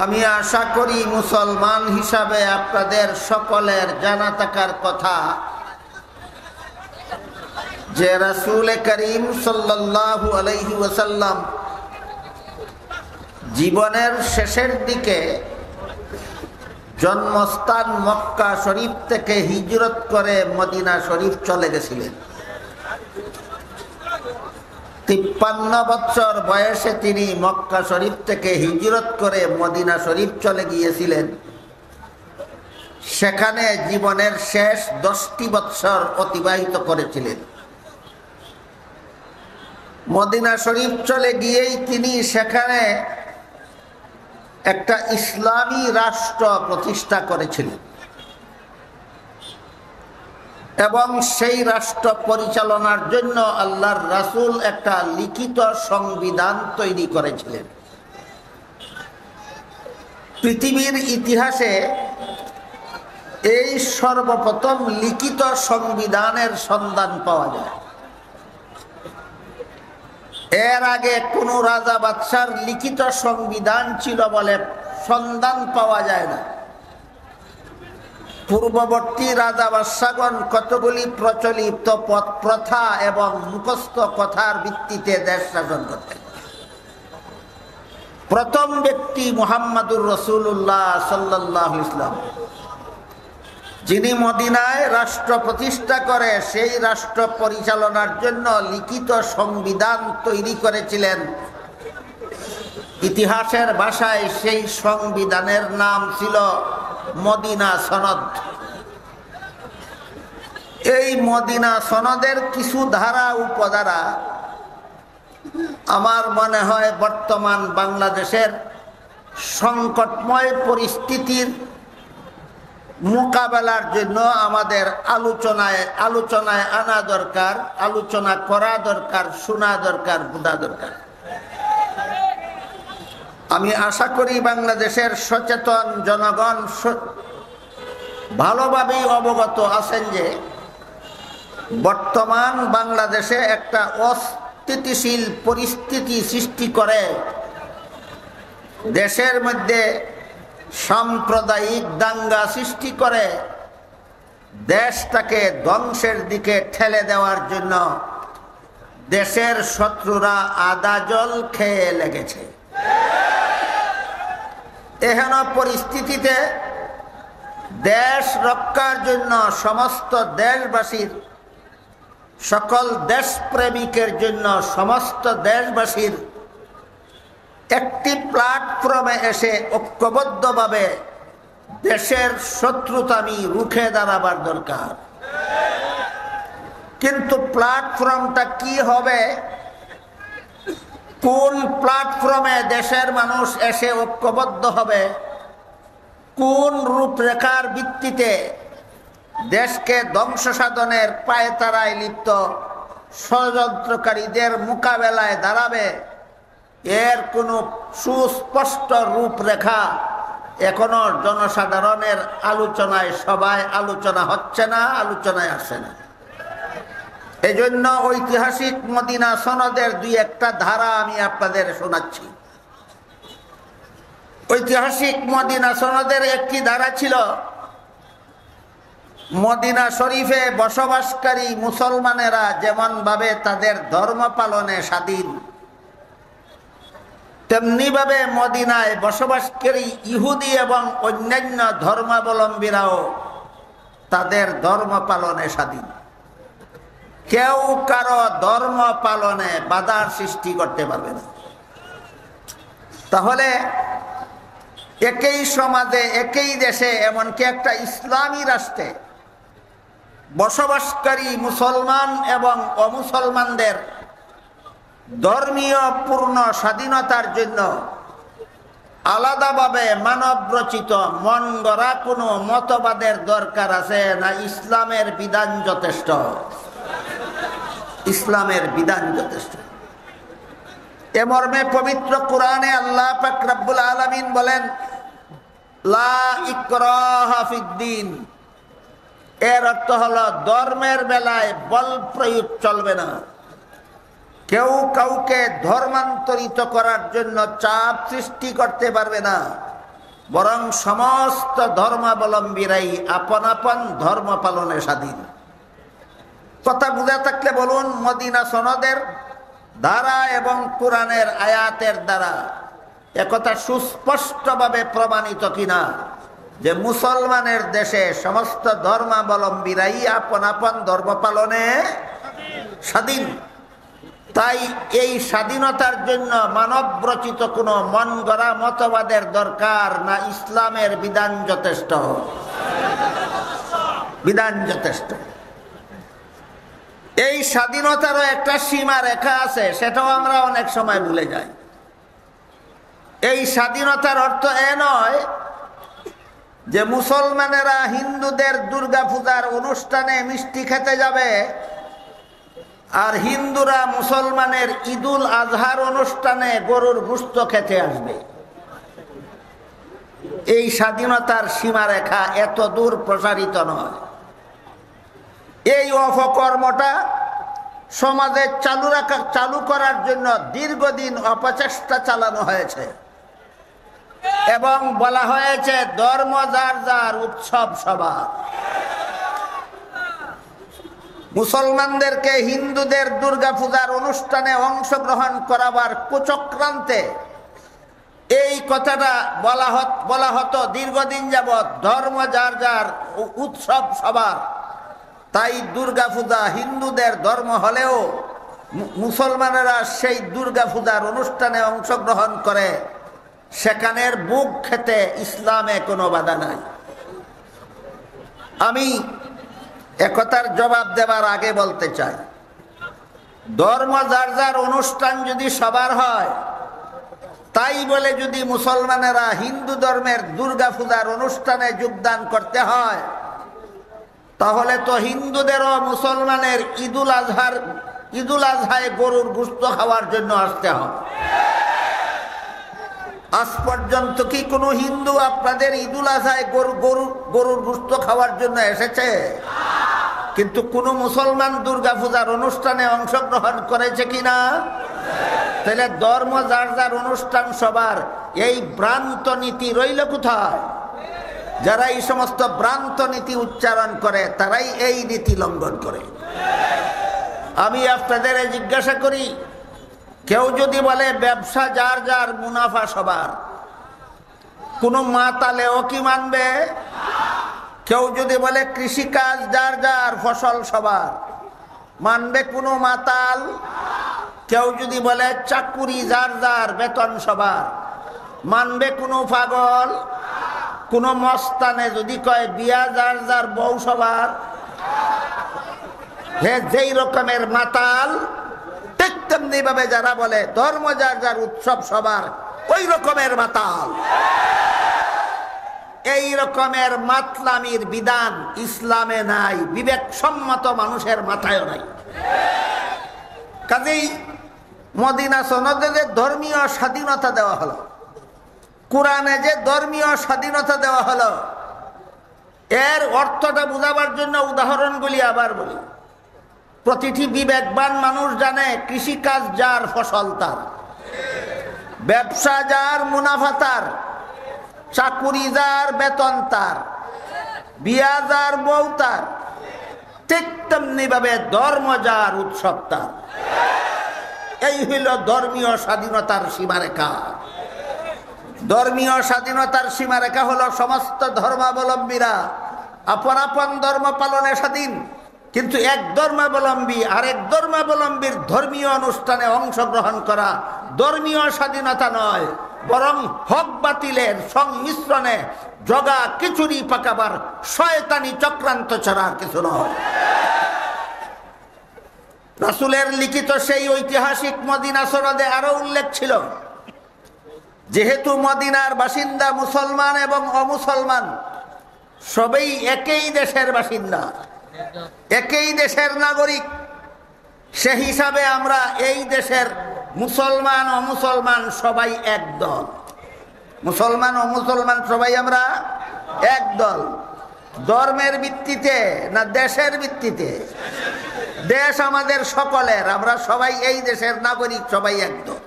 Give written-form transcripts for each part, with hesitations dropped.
আমি আশা করি মুসলমান হিসাবে আপনাদের সকলের জানা থাকার কথা যে রাসূল করিম সাল্লাল্লাহু আলাইহি ওয়াসাল্লাম জীবনের শেষের দিকে জন্মস্থান মক্কা শরীফ থেকে হিজরত করে মদিনা শরীফ চলে গেছিলেন। 53 বছর বয়সে তিনি মক্কা শরীফ থেকে হিজরত করে মদিনা শরীফ চলে গিয়েছিলেন। সেখানে জীবনের শেষ 10টি বছর অতিবাহিত করেছিলেন। মদিনা শরীফ চলে গিয়েই তিনি সেখানে একটা ইসলামী রাষ্ট্র প্রতিষ্ঠা করেছিলেন এবং সেই রাষ্ট্র পরিচালনার জন্য আল্লাহর রাসূল একটা লিখিত সংবিধান তৈরি করেছিলেন। পৃথিবীর ইতিহাসে এই সর্বপ্রথম লিখিত সংবিধানের সন্ধান পাওয়া যায়। এর আগে কোন রাজা বাদশার লিখিত সংবিধান ছিল বলে সন্ধান পাওয়া যায় না। পূর্ববর্তী রাজা বাদশাগণ কতগুলি প্রচলিত প্রথা এবং মুখস্থ কথার ভিত্তিতে দেশ শাসন করতেন। প্রথম ব্যক্তি মুহাম্মদুর রাসূলুল্লাহ সাল্লাল্লাহু আলাইহি ওয়াসাল্লাম, যিনি মদিনায় রাষ্ট্র প্রতিষ্ঠা করে সেই রাষ্ট্র পরিচালনার জন্য লিখিত সংবিধান তৈরি করেছিলেন। ইতিহাসের ভাষায় সেই সংবিধানের নাম ছিল মদিনা সনদ। এই মদিনা সনদের কিছু ধারা উপধারা আমার মনে হয় বর্তমান বাংলাদেশের সংকটময় পরিস্থিতির মোকাবেলার জন্য আমাদের আলোচনায় আনা দরকার, আলোচনা করা দরকার, শোনা দরকার, বোঝা দরকার। আমি আশা করি বাংলাদেশের সচেতন জনগণ ভালোভাবেই অবগত আছেন যে বর্তমান বাংলাদেশে একটা অস্থিতিশীল পরিস্থিতি সৃষ্টি করে দেশের মধ্যে সাম্প্রদায়িক দাঙ্গা সৃষ্টি করে দেশটাকে ধ্বংসের দিকে ঠেলে দেওয়ার জন্য দেশের শত্রুরা আদা জল খেয়ে লেগেছে। এহেন পরিস্থিতিতে দেশ রক্ষার জন্য সমস্ত দেশবাসীর, সকল দেশপ্রেমিকের জন্য সমস্ত দেশবাসীর একটি প্ল্যাটফর্মে এসে ঐক্যবদ্ধভাবে দেশের শত্রুতামি রুখে দাঁড়াবার দরকার। কিন্তু প্ল্যাটফর্মটা কি হবে, কোন প্ল্যাটফর্মে দেশের মানুষ এসে ঐক্যবদ্ধ হবে, কোন রূপরেখার ভিত্তিতে দেশকে ধ্বংস সাধনের পায়তারায় লিপ্ত ষড়যন্ত্রকারীদের মোকাবেলায় দাঁড়াবে, এর কোনো সুস্পষ্ট রূপরেখা এখনো জনসাধারণের আলোচনায় সবাই আলোচনা হচ্ছে না, আলোচনায় আসে না। এজন্য ঐতিহাসিক মদিনা সনদের দুই একটা ধারা আমি আপনাদের শোনাচ্ছি। ঐতিহাসিক মদিনা সনদের একটি ধারা ছিল, মদিনা শরীফে বসবাসকারী মুসলমানেরা যেমন ভাবে তাদের ধর্ম পালনে স্বাধীন, তেমনি ভাবে মদিনায় বসবাসকারী ইহুদি এবং অন্যান্য ধর্মাবলম্বীরাও তাদের ধর্ম পালনে স্বাধীন। কেউ কারো ধর্ম পালনে বাধার সৃষ্টি করতে পারবে না। তাহলে একই সমাজে, একই দেশে, এমনকি একটা ইসলামী রাষ্ট্রে বসবাসকারী মুসলমান এবং অমুসলমানদের ধর্মীয় পূর্ণ স্বাধীনতার জন্য আলাদাভাবে মানব রচিত মন গড়া কোনো মতবাদের দরকার আছে না? ইসলামের বিধান যথেষ্ট। ইসলামের বিধান যথেষ্ট। এ মর্মে পবিত্র কোরআনে আল্লাহ পাক রব্বুল আলামিন বলেন, লা ইকরাহা ফিদ্দিন। এর অর্থ হলো ধর্মের বেলায় বল প্রয়োগ চলবে না। কেউ কাউকে ধর্মান্তরিত করার জন্য চাপ সৃষ্টি করতে পারবে না। বরং সমস্ত ধর্মাবলম্বীরাই আপন আপন ধর্ম পালনে স্বাধীন। কথা বুঝে থাকলে বলুন, মদিনা সনদের দ্বারা এবং কোরআনের আয়াতের দ্বারা একথা সুস্পষ্টভাবে প্রমাণিত কিনা যে মুসলমানের দেশে সমস্ত ধর্মাবলম্বীরাই আপন আপন ধর্ম পালনে স্বাধীন। তাই এই স্বাধীনতার জন্য মানবরচিত কোনো মন গড়া মতবাদের দরকার না, ইসলামের বিধান যথেষ্ট। বিধান যথেষ্ট। এই স্বাধীনতারও একটা সীমা রেখা আছে, সেটাও আমরা অনেক সময় ভুলে যাই। এই স্বাধীনতার অর্থ এ নয় যে মুসলমানেরা হিন্দুদের দুর্গা পূজার অনুষ্ঠানে মিষ্টি খেতে যাবে আর হিন্দুরা মুসলমানের ঈদুল আজহার অনুষ্ঠানে গরুর গোশত খেতে আসবে। এই স্বাধীনতার সীমারেখা এত দূর প্রসারিত নয়। এই অপকর্মটা সমাজে চালু করার জন্য দীর্ঘদিন অপচেষ্টা চালানো হয়েছে এবং বলা হয়েছে ধর্ম যার যার, উৎসব সবার। মুসলমানদেরকে হিন্দুদের দুর্গা পূজার অনুষ্ঠানে অংশগ্রহণ করাবার কুচক্রান্তে এই কথাটা বলা হতো দীর্ঘদিন যাবৎ, ধর্ম যার যার, উৎসব সবার। তাই দুর্গা পূজা হিন্দুদের ধর্ম হলেও মুসলমানেরা সেই দুর্গা পূজার অনুষ্ঠানে অংশগ্রহণ করে, সেখানের বুক খেতে ইসলামে কোনো বাধা নাই। আমি একথার জবাব দেবার আগে বলতে চাই, ধর্ম যার যার অনুষ্ঠান যদি সবার হয়, তাই বলে যদি মুসলমানেরা হিন্দু ধর্মের দুর্গা পূজার অনুষ্ঠানে যোগদান করতে হয়, তাহলে তো হিন্দুদেরও মুসলমানের ঈদুল আজহায় গরুর গোশত খাওয়ার জন্য আসতে হবে। আজ পর্যন্ত কি কোনো হিন্দু আপনাদের ঈদুল আজহায় গরুর গোশত খাওয়ার জন্য এসেছে? কিন্তু কোন মুসলমান দুর্গা পূজার অনুষ্ঠানে অংশগ্রহণ করেছে কিনা? তাহলে ধর্ম যার যার অনুষ্ঠান সবার, এই ভ্রান্ত নীতি রইল কোথায়? যারা এই সমস্ত ভ্রান্ত নীতি উচ্চারণ করে তারাই এই নীতি লঙ্ঘন করে। আমি আপনাদের জিজ্ঞাসা করি, কেউ যদি বলে ব্যবসা যার যার, মুনাফা সবার, কোন মাতালেও কি মানবে? কেউ যদি বলে কৃষিকাজ যার যার, ফসল সবার, মানবে কোনো মাতাল? কেউ যদি বলে চাকুরি যার যার, বেতন সবার, মানবে কোনো পাগল? কোন মস্তানে যদি কয় বিয়া যার যার, বউ সবার, হে যেই রকমের মাতাল, ঠিক তেমনি ভাবে যারা বলে ধর্ম যার যার, উৎসব সবার, ওই রকমের মাতাল। এই রকমের মাতলামির বিধান ইসলামে নাই, বিবেকসম্মত মানুষের মাথায়ও নাই। কাজেই মদিনা সনদে যে ধর্মীয় স্বাধীনতা দেওয়া হলো, কোরআনে যে ধর্মীয় স্বাধীনতা দেওয়া হলো, এর অর্থটা বুঝাবার জন্য উদাহরণগুলি আবার বলি। প্রতিটি বিবেকবান মানুষ জানে কৃষিকাজ যার, ফসল তার, ব্যবসা যার, মুনাফা তার, চাকুরি যার, বেতন তার, বিয়া যার, বউ তার। ঠিক তেমনি ভাবে ধর্ম যার, উৎসব তার। এই হইল ধর্মীয় স্বাধীনতার সীমারেখা। ধর্মীয় স্বাধীনতার সীমারেখা হলো সমস্ত ধর্মাবলম্বীরা আপন আপন ধর্ম পালনে স্বাধীন, কিন্তু এক ধর্মাবলম্বী আরেক ধর্মাবলম্বীর ধর্মীয় অনুষ্ঠানে অংশগ্রহণ করা ধর্মীয় স্বাধীনতা নয়, বরং হক বাতিলের সংমিশ্রণে জগা খিচুড়ি পাকাবার শয়তানি চক্রান্ত ছাড়া কিছু নয়। রাসূলের লিখিত সেই ঐতিহাসিক মদিনা সনদে আরো উল্লেখ ছিল, যেহেতু মদিনার বাসিন্দা মুসলমান এবং অমুসলমান সবাই একই দেশের বাসিন্দা, একই দেশের নাগরিক, সে হিসাবে আমরা এই দেশের মুসলমান ও মুসলমান সবাই এক দল। মুসলমান ও মুসলমান সবাই আমরা এক দল। ধর্মের ভিত্তিতে না দেশের ভিত্তিতে? দেশ আমাদের সকলের, আমরা সবাই এই দেশের নাগরিক, সবাই এক দল।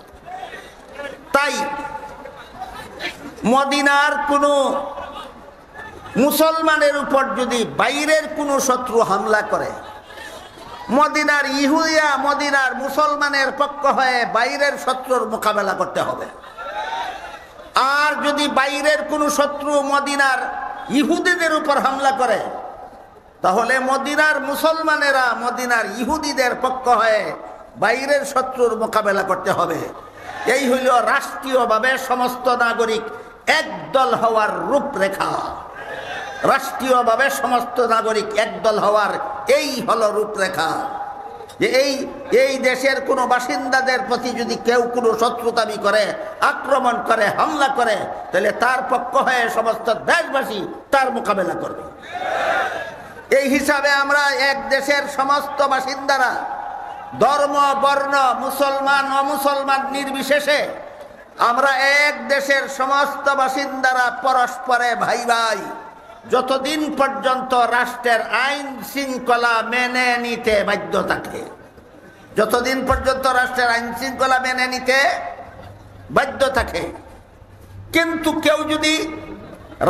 তাই মদিনার কোনো মুসলমানের উপর যদি বাইরের কোনো শত্রু হামলা করে, মদিনার ইহুদিয়া মদিনার মুসলমানের পক্ষ হয়ে বাইরের শত্রুর মোকাবেলা করতে হবে। আর যদি বাইরের কোনো শত্রু মদিনার ইহুদিদের উপর হামলা করে, তাহলে মদিনার মুসলমানেরা মদিনার ইহুদিদের পক্ষ হয়ে বাইরের শত্রুর মোকাবেলা করতে হবে। এই হইল রাষ্ট্রীয়ভাবে সমস্ত নাগরিক একদল হওয়ার রূপরেখা। রাষ্ট্রীয়ভাবে সমস্ত নাগরিক একদল হওয়ার এই হলো রূপরেখা। যে এই দেশের কোনো বাসিন্দাদের প্রতি যদি কেউ কোনো শত্রুতামি করে, আক্রমণ করে, হামলা করে, তাহলে তার পক্ষ হয়ে সমস্ত দেশবাসী তার মোকাবেলা করবে। এই হিসাবে আমরা এক দেশের সমস্ত বাসিন্দারা ধর্ম বর্ণ মুসলমান অমুসলমান নির্বিশেষে আমরা এক দেশের সমস্ত বাসিন্দারা পরস্পরে ভাই ভাই, যতদিন পর্যন্ত রাষ্ট্রের আইন শৃঙ্খলা মেনে নিতে বাধ্য থাকে, যতদিন পর্যন্ত রাষ্ট্রের আইন শৃঙ্খলা মেনে নিতে বাধ্য থাকে। কিন্তু কেউ যদি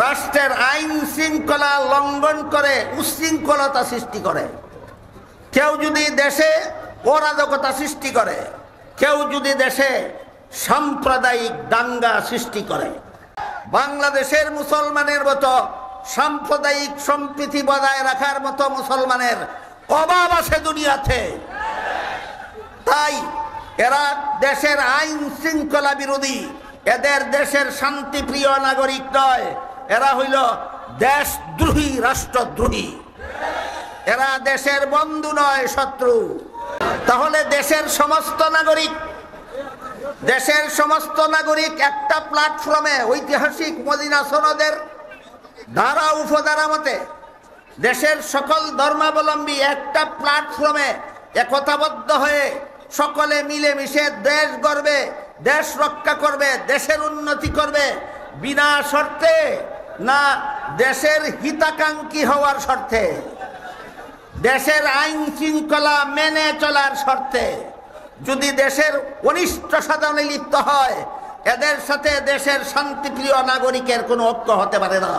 রাষ্ট্রের আইন শৃঙ্খলা লঙ্ঘন করে উচ্ছৃঙ্খলতা সৃষ্টি করে, কেউ যদি দেশে অরাজকতা সৃষ্টি করে, কেউ যদি দেশে সাম্প্রদায়িক দাঙ্গা সৃষ্টি করে, বাংলাদেশের মুসলমানের মতো সাম্প্রদায়িক সম্প্রীতি বজায় রাখার মতো মুসলমানের অভাব আছে দুনিয়াতে। তাই এরা দেশের আইন শৃঙ্খলা বিরোধী, এদের দেশের শান্তিপ্রিয় নাগরিক নয়, এরা হইল দেশদ্রোহী, রাষ্ট্রদ্রোহী। এরা দেশের বন্ধু নয়, শত্রু। তাহলে দেশের সমস্ত নাগরিক একটা প্ল্যাটফর্মে ঐতিহাসিক মদিনা সনদের ধারা উপধারা মতে দেশের সকল ধর্মাবলম্বী একটা প্ল্যাটফর্মে একতাবদ্ধ হয়ে সকলে মিলেমিশে দেশ গড়বে, দেশ রক্ষা করবে, দেশের উন্নতি করবে, বিনা শর্তে না দেশের হিতাকাঙ্ক্ষী হওয়ার শর্তে, দেশের আইন শৃঙ্খলা মেনে চলার শর্তে। যদি দেশের অনিষ্ট সাধনে লিপ্ত হয়, এদের সাথে দেশের শান্তিপ্রিয় নাগরিকের কোনো ঐক্য হতে পারে না।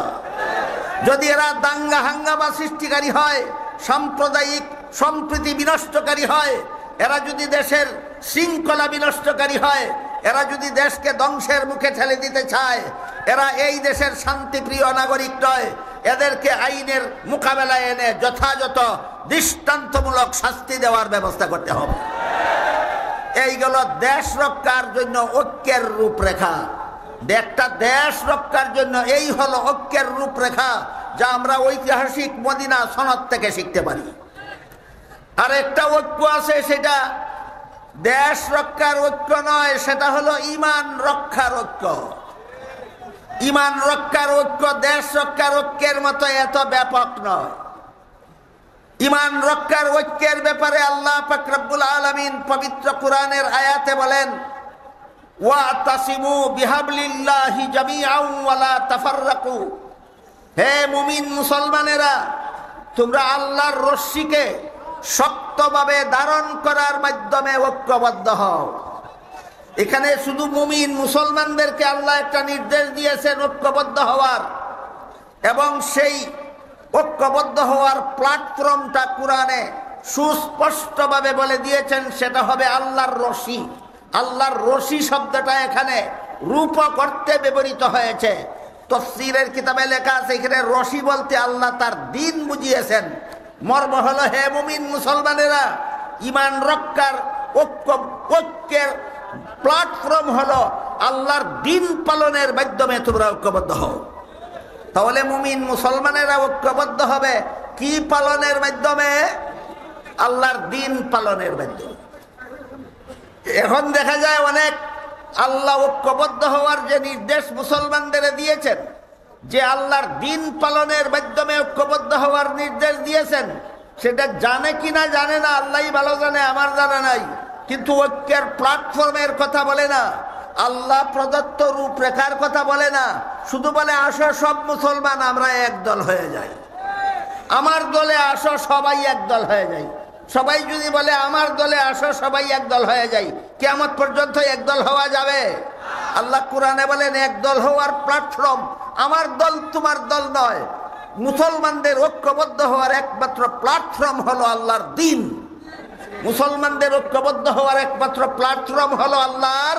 যদি এরা দাঙ্গা হাঙ্গামা সৃষ্টিকারী হয়, সাম্প্রদায়িক সম্প্রীতি বিনষ্টকারী হয়, এরা যদি দেশের শৃঙ্খলা বিনষ্টকারী হয়, এরা যদি দেশকে ধ্বংসের মুখে ঠেলে দিতে চায়, এরা এই দেশের শান্তিপ্রিয় নাগরিক নয়। এদেরকে আইনের মোকাবেলায় এনে যথাযথ দৃষ্টান্তমূলক শাস্তি দেওয়ার ব্যবস্থা করতে হবে। এইগুলো দেশ রক্ষার জন্য ঐক্যের রূপরেখা। একটা দেশ রক্ষার জন্য এই হলো ঐক্যের রূপরেখা, যা আমরা ঐতিহাসিক মদিনা সনদ থেকে শিখতে পারি। আর একটা ঐক্য আছে, সেটা দেশ রক্ষার ঐক্য নয়, সেটা হলো ঈমান রক্ষার ঐক্য। ঈমান রক্ষার ঐক্য দেশ রক্ষার ঐক্যের মতো এত ব্যাপক নয়। ঈমান রক্ষার ঐক্যের ব্যাপারে আল্লাহ পাক রব্বুল আলামিন পবিত্র কোরআনের আয়াতে বলেন, ওয়াতাসিমু বিহাবলিল্লাহি জামিআন ওয়া লা তাফাররাকু। হে মুমিন মুসলমানেরা, তোমরা আল্লাহর রশ্মিকে শক্তভাবে ধারণ করার মাধ্যমে ঐক্যবদ্ধ হও। এখানে শুধু মুমিন মুসলমানদেরকে আল্লাহ একটা নির্দেশ দিয়েছেন ঐক্যবদ্ধ হওয়ার, এবং সেই ঐক্যবদ্ধ হওয়ার প্ল্যাটফর্মটা কোরআনে সুস্পষ্টভাবে বলে দিয়েছেন, সেটা হবে আল্লাহর রশি। আল্লাহর রশি শব্দটা এখানে রূপক অর্থে ব্যবহৃত হয়েছে। তাফসীরের কিতাবে লেখা আছে, এখানে রশি বলতে আল্লাহ তার দ্বীন বুঝিয়েছেন। মর্ম হলো, হে মুমিন মুসলমানেরা, ঈমান রক্ষার ঐক্যের প্ল্যাটফর্ম হলো আল্লাহর দ্বীন পালনের মাধ্যমে তোমরা ঐক্যবদ্ধ হও। তাহলে মুমিন মুসলমানেরা ঐক্যবদ্ধ হবে কি পালনের মাধ্যমে? আল্লাহর দ্বীন পালনের মাধ্যমে। এখন দেখা যায় অনেক আল্লাহ ঐক্যবদ্ধ হওয়ার যে নির্দেশ মুসলমানদের দিয়েছেন, যে আল্লাহর দ্বীন পালনের মাধ্যমে ঐক্যবদ্ধ হওয়ার নির্দেশ দিয়েছেন, সেটা জানে কিনা জানে না, আল্লাহই ভালো জানে, আমার জানা নাই। কিন্তু ঐক্যের প্ল্যাটফর্মের কথা বলে না, আল্লাহ প্রদত্ত রূপরেখার কথা বলে না, শুধু বলে আসো সব মুসলমান আমরা একদল হয়ে যাই, আমার দলে আসো সবাই একদল হয়ে যাই। সবাই যদি বলে আমার দলে আসো সবাই একদল হয়ে যাই, কিয়ামত পর্যন্ত একদল হওয়া যাবে? আল্লাহ কোরআনে বলেন একদল হওয়ার প্ল্যাটফর্ম আমার দল তোমার দল নয়। মুসলমানদের ঐক্যবদ্ধ হওয়ার একমাত্র প্ল্যাটফর্ম হলো আল্লাহর দ্বীন। মুসলমানদের ঐক্যবদ্ধ হওয়ার একমাত্র প্ল্যাটফর্ম হলো আল্লাহর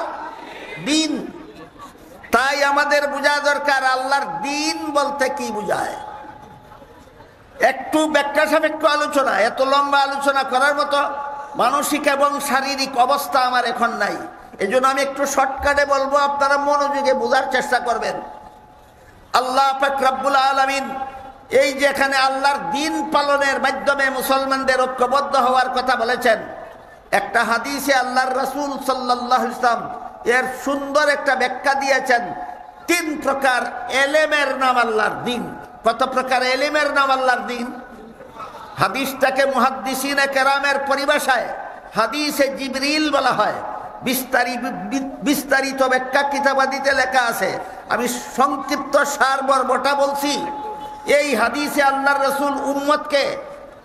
দ্বীন। তাই আমাদের বোঝা দরকার আল্লাহর দ্বীন বলতে কি বোঝায়। একটু ব্যাখ্যা সাপেক্ষ আলোচনা, এত লম্বা আলোচনা করার মতো মানসিক এবং শারীরিক অবস্থা আমার এখন নাই। এই জন্য আমি একটু শর্টকাটে বলবো, আপনারা মনোযোগে বোঝার চেষ্টা করবেন। আল্লাহ পাক রব্বুল আলামিন এই যেখানে আল্লাহর দ্বীন পালনের মাধ্যমে মুসলমানদের ঐক্যবদ্ধ হওয়ার কথা বলেছেন, একটা হাদিসে আল্লাহর রাসূল সাল্লাল্লাহু আলাইহি ওয়াসাল্লাম এর সুন্দর একটা ব্যাখ্যা দিয়েছেন। 3 প্রকার এলেমের নাম আল্লাহর দ্বীন। কত প্রকার এলেমের নাম আল্লাহর দ্বীন? হাদিসটাকে মুহাদ্দিসিনে কেরামের পরিভাষায় হাদিসে জিবরিল বলা হয়। বিস্তারিত ব্যাখ্যা কিতাবাদিতে লেখা আছে। আমি সংক্ষিপ্ত সারমর্মটা বলছি। এই হাদিসে আল্লাহর রাসূল উম্মতকে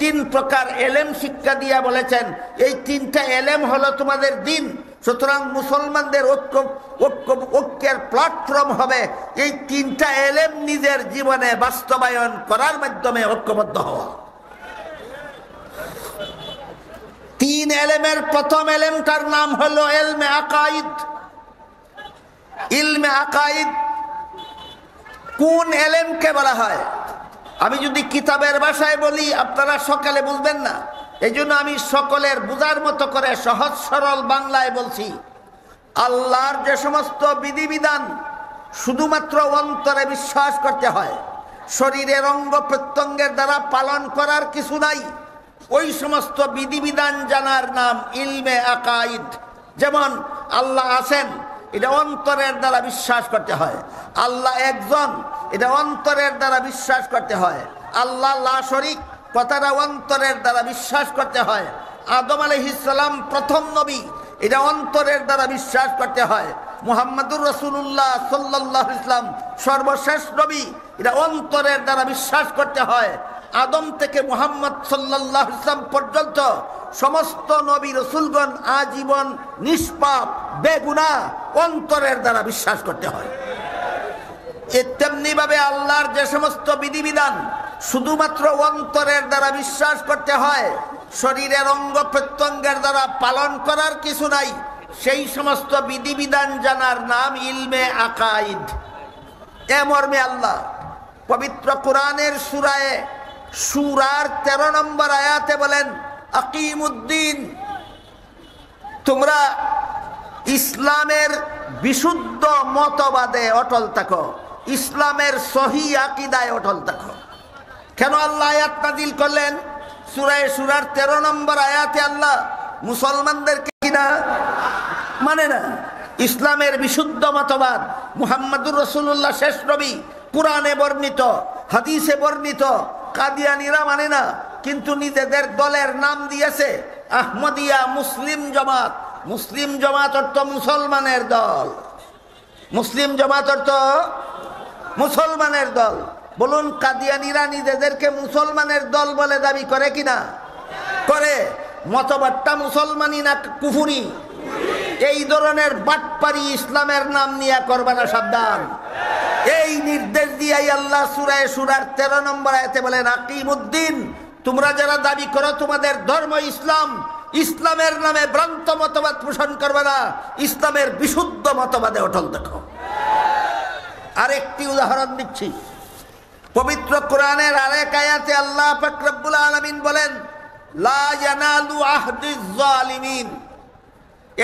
3 প্রকার এলেম শিক্ষা দিয়া বলেছেন, এই 3টা এলেম হলো তোমাদের দ্বীন। সুতরাং মুসলমানদের ঐক্যের প্ল্যাটফর্ম হবে এই 3টা এলেম নিজের জীবনে বাস্তবায়ন করার মাধ্যমে ঐক্যবদ্ধ হওয়া। 3 এলেমের প্রথম এলেমটার নাম হলো ইলমে আকাইদ। ইলমে আকাইদ কোন এলেমকে বলা হয়? আমি যদি কিতাবের ভাষায় বলি আপনারা সকালে বুঝবেন না, এই জন্য আমি সকলের বুঝার মতো করে সহজ সরল বাংলায় বলছি। আল্লাহর যে সমস্ত বিধিবিধান শুধুমাত্র অন্তরে বিশ্বাস করতে হয়, শরীরের অঙ্গ প্রত্যঙ্গের দ্বারা পালন করার কিছু নাই, ওই সমস্ত বিধিবিধান জানার নাম ইলমে আকাইদ। যেমন আল্লাহ আছেন, এটা অন্তরের দ্বারা বিশ্বাস করতে হয়। আল্লাহ একজন, এটা অন্তরের দ্বারা বিশ্বাস করতে হয়। আল্লাহ লা শরীক, কথাটা অন্তরের দ্বারা বিশ্বাস করতে হয়। আদম আলাইহিস সালাম প্রথম নবী, এটা অন্তরের দ্বারা বিশ্বাস করতে হয়। মুহাম্মদুর রাসূলুল্লাহ সাল্লাল্লাহু আলাইহি ওয়াসাল্লাম সর্বশেষ নবী, এটা অন্তরের দ্বারা বিশ্বাস করতে হয়। আদম থেকে মুহাম্মদ সাল্লাল্লাহু আলাইহি ওয়াসাল্লাম পর্যন্ত সমস্ত নবী রাসূলগণ আজীবন নিষ্পাপ বেগুনাহ, অন্তরের দ্বারা বিশ্বাস করতে হয়। তেমনি ভাবে আল্লাহর যে সমস্ত বিধিবিধান শুধুমাত্র অন্তরের দ্বারা বিশ্বাস করতে হয়, শরীরের অঙ্গ প্রত্যঙ্গের দ্বারা পালন করার কিছু নাই, সেই সমস্ত বিধিবিধান জানার নাম ইলমে আকাইদ। এ মর্মে আল্লাহ পবিত্র কোরআনের সূরার 13 নম্বর আয়াতে বলেন, আকিমুদ্দিন, তোমরা ইসলামের বিশুদ্ধ মতবাদে অটল থাকো, ইসলামের সহি আকীদায় অটল থাকো। কেন আল্লাহ আয়াত নাযিল করলেন? সূরার 13 নম্বর আয়াতে আল্লাহ মুসলমানদেরকে কিনা মানে না। ইসলামের বিশুদ্ধ মতবাদ, মুহাম্মদুর রাসূলুল্লাহ শেষ নবী, কুরআনে বর্ণিত, হাদিসে বর্ণিত। কাদিয়ানীরা মানে না, কিন্তু নিজেদের দলের নাম দিয়েছে আহমদিয়া মুসলিম জামাত। মুসলিম জামাত অর্থ মুসলমানের দল। মুসলিম জামাত অর্থ মুসলমানের দল। বলুন, কাদিয়ানীরা নিজেদেরকে মুসলমানের দল বলে দাবি করে কিনা? করে। মতবাদটা মুসলমানি না কুফুরি? এই ধরনের বাটপারি ইসলামের নাম নিয়ে করবে না, সাবধান। এই নির্দেশ দিয়াই আল্লাহ সূরার 13 নম্বর আয়াতে বলেন, আকিমুদ্দিন, তোমরা যারা দাবি করো তোমাদের ধর্ম ইসলাম, ইসলামের নামে ভ্রান্ত মতবাদ পোষণ করবে না, ইসলামের বিশুদ্ধ মতবাদে অটল দেখো। আরেকটি উদাহরণ দিচ্ছি। পবিত্র কোরআনের আরেক আয়াতে আল্লাহ পাক রব্বুল আলামিন বলেন, লা ইয়ানালু আহদিজ জালিমিন।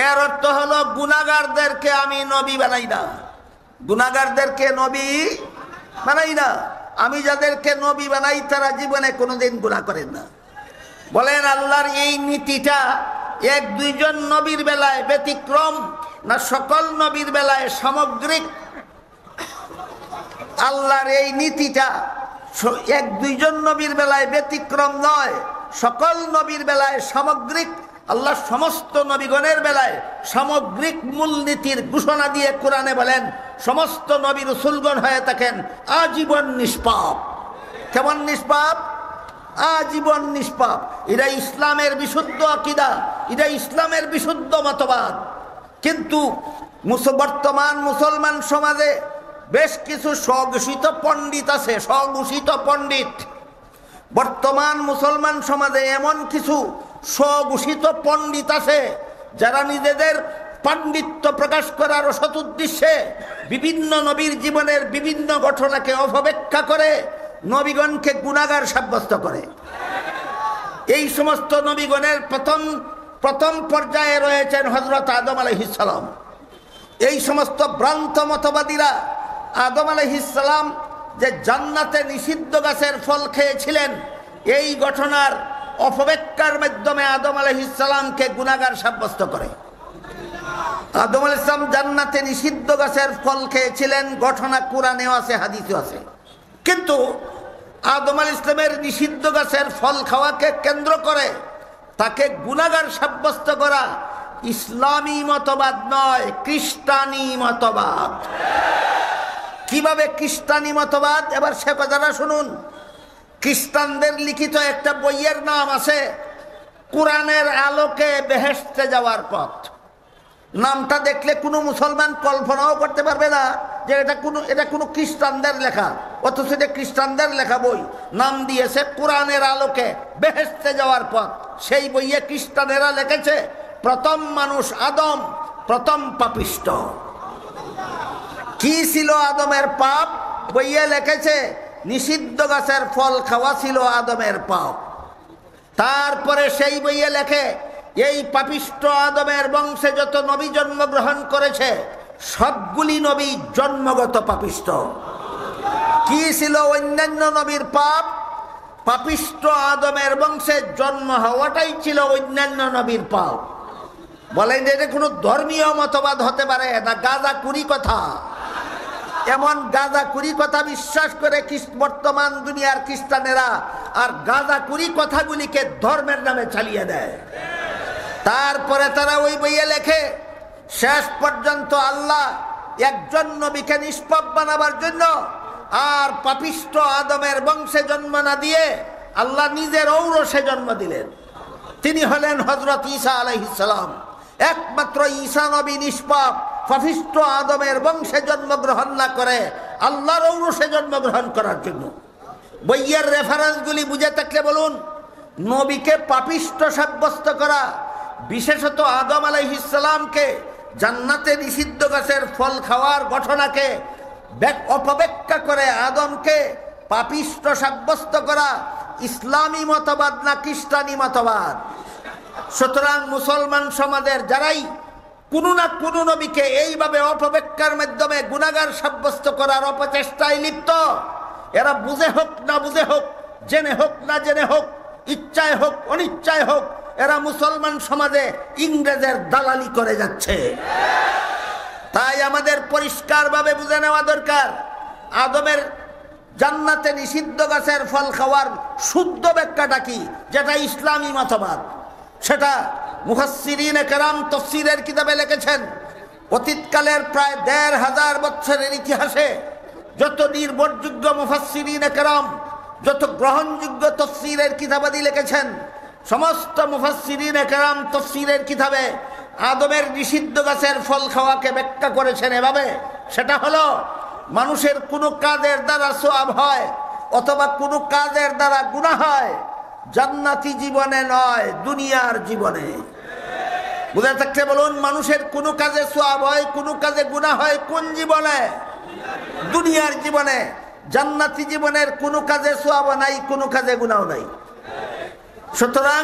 এর অর্থ হলো গুনাহগারদেরকে আমি নবী বানাই না। গুনাহগারদেরকে নবী বানাই না। আমি যাদেরকে নবী বানাই তারা জীবনে কোনোদিন গুনাহ করেন না। বলেন, আল্লাহর এই নীতিটা 1-2 জন নবীর বেলায় ব্যতিক্রম না সকল নবীর বেলায় সামগ্রিক? আল্লাহর এই নীতিটা 1-2 জন নবীর বেলায় ব্যতিক্রম নয়, সকল নবীর বেলায় সামগ্রিক। আল্লাহ সমস্ত নবীগণের বেলায় সামগ্রিক মূলনীতির ঘোষণা দিয়ে কোরআনে বলেন, সমস্ত নবী রাসূলগণ হয়ে থাকেন আজীবন নিষ্পাপ। কেমন নিষ্পাপ? আজীবন নিষ্পাপ। এটা ইসলামের বিশুদ্ধ আকীদা, এটা ইসলামের বিশুদ্ধ মতবাদ। কিন্তু বর্তমান মুসলমান সমাজে বেশ কিছু স্বঘোষিত পণ্ডিত আছে, স্বঘোষিত পণ্ডিত। বর্তমান মুসলমান সমাজে এমন কিছু স্বঘোষিত পণ্ডিত আছে যারা নিজেদের পাণ্ডিত্য প্রকাশ করার সৎ উদ্দেশ্যে বিভিন্ন নবীর জীবনের বিভিন্ন ঘটনাকে অপব্যাখ্যা করে নবীগণকে গুনাহগার সাব্যস্ত করে। এই সমস্ত নবীগণের প্রথম পর্যায়ে রয়েছেন হযরত আদম আলাইহিস সালাম। এই সমস্ত ভ্রান্ত মতবাদীরা আদম আলাইহিস সালাম যে জান্নাতে নিষিদ্ধ গাছের ফল খেয়েছিলেন, এই ঘটনার অপব্যাখ্যার মাধ্যমে আদম আলাইহিস সালামকে গুনাহগার সাব্যস্ত করে। আদম আলাইহিস সালাম জান্নাতে নিষিদ্ধ গাছের ফল খেয়েছিলেন, ঘটনা কোরআনেও আছে, হাদিসেও আছে। কিন্তু আদম আলাইহিস সালামের নিষিদ্ধ গাছের ফল খাওয়াকে কেন্দ্র করে তাকে গুনাহগার সাব্যস্ত করা ইসলামী মতবাদ নয়, খ্রিস্টানি মতবাদ। কিভাবে খ্রিস্টানি মতবাদ? এবার সে কথাটা শুনুন। খ্রিস্টানদের লিখিত একটা বইয়ের নাম আছে কোরআনের আলোকে বেহেশতে যাওয়ার পথ। নামটা দেখলে কোনো মুসলমান কল্পনাও করতে পারবে না যে এটা কোনো খ্রিস্টানদের লেখা, অথচ এটা খ্রিস্টানদের লেখা বই। নাম দিয়েছে কোরআনের আলোকে বেহেশতে যাওয়ার পথ। সেই বইয়ে খ্রিস্টানেরা লিখেছে প্রথম মানুষ আদম, প্রথম পাপিষ্ট। কি ছিল আদমের পাপ? বইয়ে লিখেছে নিষিদ্ধ গাছের ফল খাওয়া ছিল আদমের পাপ। তারপরে সেই বইয়ে লেখে এই পাপিষ্ট আদমের বংশে যত নবী জন্মগ্রহণ করেছে সবগুলি নবী জন্মগত পাপিষ্ট। কি ছিল অন্যান্য নবীর পাপ? পাপিষ্ট আদমের বংশে জন্ম হওয়াটাই ছিল অন্যান্য নবীর পাপ। বলেন যে এটা কোনো ধর্মীয় মতবাদ হতে পারে না, গাঁজাখুরি কথা। এমন গাঁজাখুরি কথা বিশ্বাস করে বর্তমান দুনিয়ার খ্রিস্টানেরা, আর গাঁজাখুরি কথাগুলিকে ধর্মের নামে চালিয়ে দেয়। তারপরে তারা ওই বইয়ে লেখে শেষ পর্যন্ত আল্লাহ একজন নবীকে নিষ্পাপ বানাবার জন্য আর পাপিষ্ট আদমের বংশে জন্ম না দিয়ে আল্লাহ নিজের ঔরসে জন্ম দিলেন। তিনি হলেন হযরত ঈসা আলাইহিস সালাম। একমাত্র ঈসা নবী নিষ্পাপ, পাপিষ্ট আদমের বংশে জন্মগ্রহণ না করে আল্লাহর ঔরসে জন্মগ্রহণ করার জন্য। বইয়ের রেফারেন্সগুলি বুঝে থাকলে বলুন। নবীকে পাপিষ্ট সাব্যস্ত করা, বিশেষত আদম আলাইহিস সালামকে জান্নাতে নিষিদ্ধ গাছের ফল খাওয়ার ঘটনাকে অপব্যাখ্যা করে আদমকে পাপিষ্ট সাব্যস্ত করা ইসলামী মতবাদ না খ্রিস্টানি মতবাদ? সুতরাং মুসলমান সমাজের যারাই কোনো না কোনো নবীকে এইভাবে অপব্যাখ্যার মাধ্যমে গুনাহগার সাব্যস্ত করার অপচেষ্টায় লিপ্ত, এরা বুঝে হোক না বুঝে হোক, জেনে হোক না জেনে হোক, ইচ্ছায় হোক অনিচ্ছায় হোক, এরা মুসলমান সমাজে ইংরেজের দালালি করে যাচ্ছে। তাই আমাদের পরিষ্কারভাবে বুঝে নেওয়া দরকার আদমের জান্নাতে নিষিদ্ধ গাছের ফল খাওয়ার শুদ্ধ ব্যাখ্যাটা কি, যেটা ইসলামী মতবাদ। সেটা মুফাসসিরিনে কেরাম তাফসীরের কিতাবে লিখেছেন। অতীতকালের প্রায় ১৫০০ বছরের ইতিহাসে যত নির্ভরযোগ্য মুফাসসিরিনে কেরাম, যত গ্রহণযোগ্য তাফসীরের কিতাবাদি লিখেছেন, সমস্ত মুফাসসিরিনে কেরাম তাফসীরের কিতাবে আদমের নিষিদ্ধ গাছের ফল খাওয়াকে ব্যাখ্যা করেছেন এভাবে। সেটা হলো মানুষের কোনো কাজের দ্বারা সওয়াব হয় অথবা কোনো কাজের দ্বারা গুনাহ হয়, জান্নাতি জীবনে নয়, দুনিয়ার জীবনে। বুঝে থাকতে বলুন, মানুষের কোনো কাজে সওয়াব হয়, কোনো কাজে গুনাহ হয় কোন জীবনে? দুনিয়ার জীবনে। জান্নাতি জীবনের কোনো কাজে সওয়াব নাই, কোনো কাজে গুনাহ নাই। সুতরাং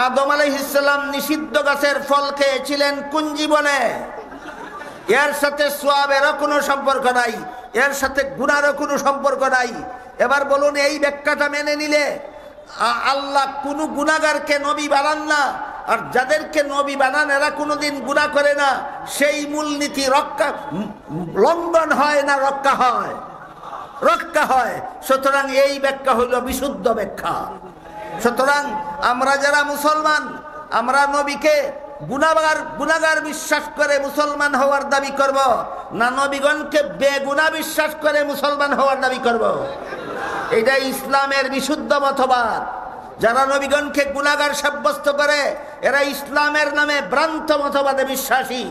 আদম আলাইহিস সালাম নিষিদ্ধ গাছের ফল খেয়েছিলেন কোন জীবনে? এর সাথে সওয়াবেরও কোনো সম্পর্ক নাই, এর সাথে গুনাহরও কোনো সম্পর্ক নাই। এবার বলুন, এই ব্যাখ্যাটা মেনে নিলে আল্লাহ কোনো গুনাহগারকে নবী বানান না, আর যাদেরকে নবী বানান এরা কোনোদিন গুনাহ করে না, সেই মূলনীতি লঙ্ঘন হয় না রক্ষা হয়? রক্ষা হয়। সুতরাং এই ব্যাখ্যা হলো বিশুদ্ধ ব্যাখ্যা। সুতরাং আমরা যারা মুসলমান, আমরা নবীকে গুনাহগার বিশ্বাস করে মুসলমান হওয়ার দাবি করব না নবীগণকে বেগুনাহ বিশ্বাস করে মুসলমান হওয়ার দাবি করব? এটা ইসলামের বিশুদ্ধ মতবাদ। যারা নবীগণকে গুনাহগার সাব্যস্ত করে এরা ইসলামের নামে ভ্রান্ত মতবাদে বিশ্বাসী।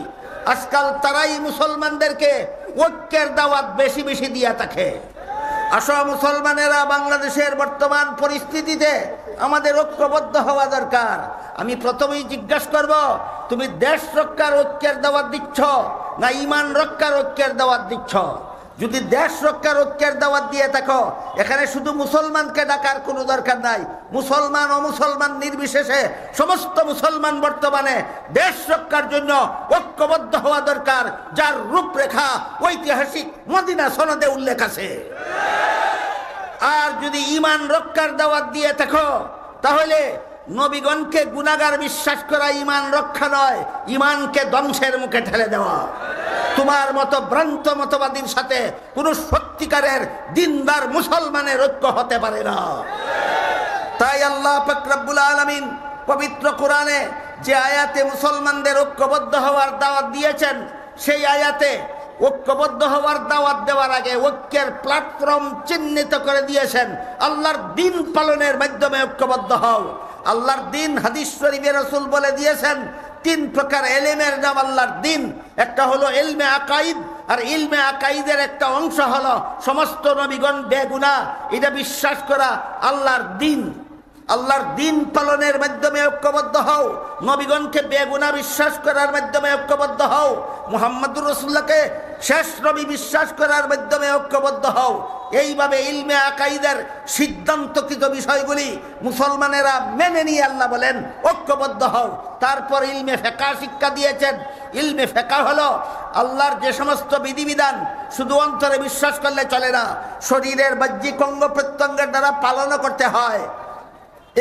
আজকাল তারাই মুসলমানদেরকে ঐক্যের দাওয়াত বেশি বেশি দিয়া থাকে। আসো মুসলমানেরা, বাংলাদেশের বর্তমান পরিস্থিতিতে আমাদের ঐক্যবদ্ধ হওয়া দরকার। আমি প্রথমেই জিজ্ঞাসা করব, তুমি দেশ রক্ষার ঐক্যের দাওয়াত দিচ্ছ না ঈমান রক্ষার ঐক্যের দাওয়াত দিচ্ছ? যদি দেশ রক্ষার ঐক্যের দাওয়াত দিয়ে থাকো, এখানে শুধু মুসলমানকে ডাকার কোনো দরকার নাই। মুসলমান ও মুসলমান নির্বিশেষে সমস্ত মুসলমান বর্তমানে দেশ রক্ষার জন্য ঐক্যবদ্ধ হওয়া দরকার, যার রূপরেখা ঐতিহাসিক মদিনা সনদে উল্লেখ আছে। আর যদি ঈমান রক্ষার দাওয়াত দিয়ে থাকো, তাহলে নবীগণকে গুনাহগার বিশ্বাস করা ঈমান রক্ষা নয়, ঈমানকে ধ্বংসের মুখে ঠেলে দেওয়া। তোমার মতো ভ্রান্ত মতবাদীর সাথে কোন সত্যিকারের দিনদার মুসলমানের ঐক্য হতে পারে না। তাই আল্লাহ পাক রব্বুল আলামিন পবিত্র কোরআনে যে আয়াতে মুসলমানদের ঐক্যবদ্ধ হওয়ার দাওয়াত দিয়েছেন, সেই আয়াতে ঐক্যবদ্ধ হওয়ার দাওয়াত দেওয়ার আগে ঐক্যের প্ল্যাটফর্ম চিহ্নিত করে দিয়েছেন। আল্লাহর দিন পালনের মাধ্যমে ঐক্যবদ্ধ হও। আল্লাহর দিন, হাদিস শরীফে রাসূল বলে দিয়েছেন, তিন প্রকার ইলমের নাম আল্লাহর দিন। একটা হলো ইলমে আকাইদ, আর ইলমে আকাইদের একটা অংশ হলো সমস্ত নবীগণ বেগুনাহ, এটা বিশ্বাস করা আল্লাহর দিন। আল্লাহর দিন পালনের মাধ্যমে ঐক্যবদ্ধ হও, নবীগণকে বেগুনাহ বিশ্বাস করার মাধ্যমে ঐক্যবদ্ধ হও, মুহাম্মদুর রাসূলুল্লাহকে শেষ নবী বিশ্বাস করার মাধ্যমে ঐক্যবদ্ধ হও। এইভাবে ইলমে আকাইদের সিদ্ধান্তকৃত বিষয়গুলি মুসলমানেরা মেনে নিয়ে আল্লাহ বলেন ঐক্যবদ্ধ হও। তারপর ইলমে ফিকহ শিক্ষা দিয়েছেন। ইলমে ফিকহ হলো আল্লাহর যে সমস্ত বিধিবিধান শুধু অন্তরে বিশ্বাস করলে চলে না, শরীরের বাহ্যিক অঙ্গ প্রত্যঙ্গের দ্বারা পালনও করতে হয়।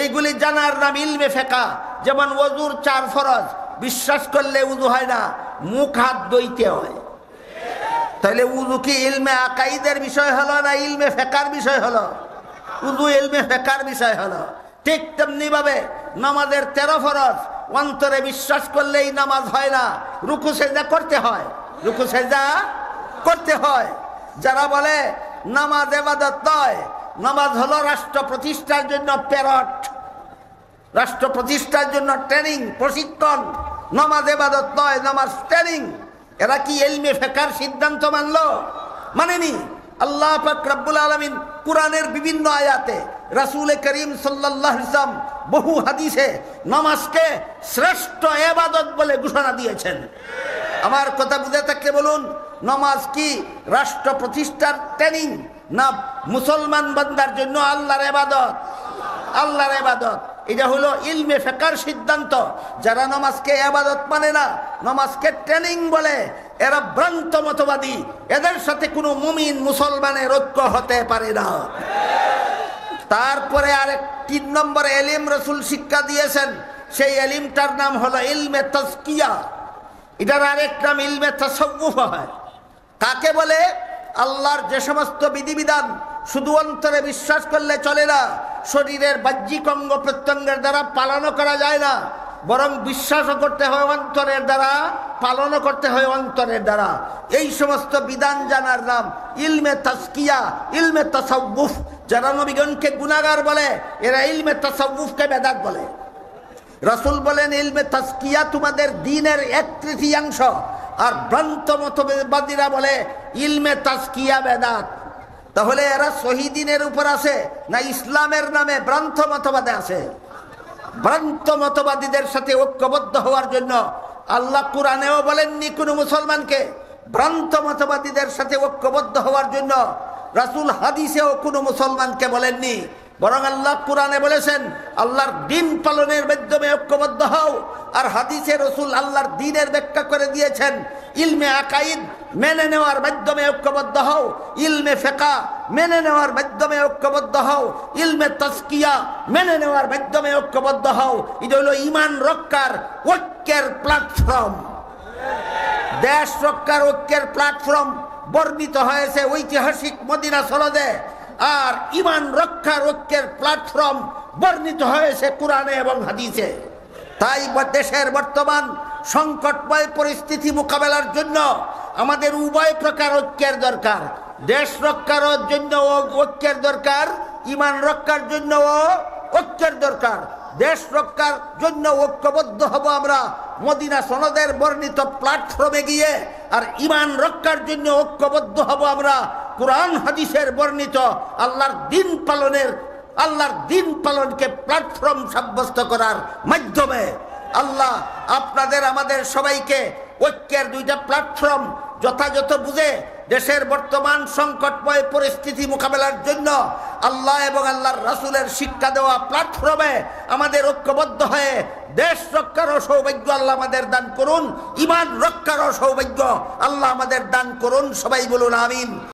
এইগুলি জানার নাম ইলমে ফিকহ। যেমন ওযুর 4 ফরজ, বিশ্বাস করলে উযু হয় না, মুখ হাত ধুইতে হয়। তাহলে উযু কি ইলমে আকাইদের বিষয় হলো না ইলমে ফিকহর বিষয় হলো? উযু ইলমে ফিকহর বিষয় হলো। ঠিক তেমনি ভাবে নামাজের 13 ফরজ, অন্তরে বিশ্বাস করলেই নামাজ হয় না, রুকু সেজদা করতে হয়, রুকু সেজদা করতে হয়। যারা বলে নামাজ ইবাদত নয়, নামাজ হলো রাষ্ট্র প্রতিষ্ঠার জন্য প্যারট, রাষ্ট্র প্রতিষ্ঠার জন্য ট্রেনিং, প্রশিক্ষণ। নামাজ ইবাদত নয়, নামাজ ট্রেনিং। এরা কি ইলমে ফিকহর সিদ্ধান্ত মানলো? মানেনি। আল্লাহ পাক রব্বুল আলামিন কুরআনের বিভিন্ন আয়াতে, রাসূল করিম সাল্লাল্লাহু আলাইহি ওয়াসাল্লাম বহু হাদিসে নামাজকে শ্রেষ্ঠ ইবাদত বলে ঘোষণা দিয়েছেন। আমার কথা বুঝে থাকলে বলুন, নামাজ কি রাষ্ট্র প্রতিষ্ঠার ট্রেনিং না মুসলমান বান্দার জন্য আল্লাহর ইবাদত? আল্লাহর ইবাদত। এটা হলো ইলমে ফিকহর সিদ্ধান্ত। যারা নামাজকে ইবাদত মানে না, নামাজকে ট্রেনিং বলে, এরা ভ্রান্ত মতবাদী। এদের সাথে কোনো মুমিন মুসলমানের ঐক্য হতে পারে না। তারপরে আরেক 3 নম্বরে ইলম রাসূল শিক্ষা দিয়েছেন, সেই ইলমটার নাম হলো ইলমে তাজকিয়া। এটার আরেক নাম ইলমে তাসাউফ হয়। কাকে বলে? আল্লাহর যে সমস্ত বিধিবিধান শুধু অন্তরে বিশ্বাস করলে চলে না, শরীরের বাহ্যিক অঙ্গ প্রত্যঙ্গের দ্বারা পালনও করা যায় না, বরং বিশ্বাসও করতে হয় অন্তরের দ্বারা, পালনও করতে হয় অন্তরের দ্বারা। এই সমস্ত বিধান জানার নাম ইলমে তাজকিয়া, ইলমে তাসাউফ। যারা নবীগণকে গুনাহগার বলে, এরা ইলমে তাসাউফকে বেদাত বলে। রাসূল বলেন ইলমে তাজকিয়া তোমাদের দ্বীনের 1/3, আর ভ্রান্ত মতবাদীরা বলে ইলমে তাজকিয়া বেদাত। তাহলে এরা শহীদিনের উপর আছে না ইসলামের নামে ভ্রান্ত মতবাদে আছে? ভ্রান্ত মতবাদীদের সাথে ঐক্যবদ্ধ হওয়ার জন্য আল্লাহ কুরআনেও বলেননি কোনো মুসলমানকে। ভ্রান্ত মতবাদীদের সাথে ঐক্যবদ্ধ হওয়ার জন্য রাসূল হাদিসেও কোনো মুসলমানকে বলেননি। বরং আল্লাহ কুরআনে বলেছেন আল্লাহর দিন পালনের মাধ্যমে ঐক্যবদ্ধ হও। আর হাদিসে রাসূল আল্লাহর দ্বীনের ব্যাখ্যা করে দিয়েছেন, ইলমে আকাইদ মেনে নেওয়ার মাধ্যমে ঐক্যবদ্ধ হও, ইলমে ফিকহ মেনে নেওয়ার মাধ্যমে ঐক্যবদ্ধ হও, ইলমে তাজকিয়া মেনে নেওয়ার মাধ্যমে ঐক্যবদ্ধ হও। এটা হলো ঈমান রক্ষার ঐক্যের প্ল্যাটফর্ম। দেশ রক্ষার ঐক্যের প্ল্যাটফর্ম বর্ণিত হয়েছে ঐতিহাসিক মদিনা সনদে, আর ঈমান রক্ষার ঐক্যের প্ল্যাটফর্ম বর্ণিত হয়েছে কুরআনে এবং হাদিসে। তাই দেশের বর্তমান সংকটময় পরিস্থিতি মোকাবেলার জন্য আমাদের উভয় প্রকার ঐক্যের দরকার। দেশ রক্ষার জন্য ঐক্যের দরকার, ঈমান রক্ষার জন্য ঐক্যের দরকার। দেশ রক্ষার জন্য ঐক্যবদ্ধ হব আমরা মদিনা সনদের বর্ণিত প্ল্যাটফর্মে গিয়ে আর ঈমান রক্ষার জন্য ঐক্যবদ্ধ হব আমরা কোরআন হাদিসের বর্ণিত আল্লাহর দিন পালনকে প্ল্যাটফর্ম সাব্যস্ত করার মাধ্যমে। আল্লাহ আপনাদের আমাদের সবাইকে ঐক্যের দুইটা প্ল্যাটফর্ম যথাযথ বুঝে দেশের বর্তমান সংকটময় পরিস্থিতি মোকাবেলার জন্য আল্লাহ এবং আল্লাহর রাসূলের শিক্ষা দেওয়া প্ল্যাটফর্মে আমাদের ঐক্যবদ্ধ হয়ে দেশ রক্ষারও সৌভাগ্য আল্লাহ আমাদের দান করুন, ঈমান রক্ষারও সৌভাগ্য আল্লাহ আমাদের দান করুন। সবাই বলুন আমিন।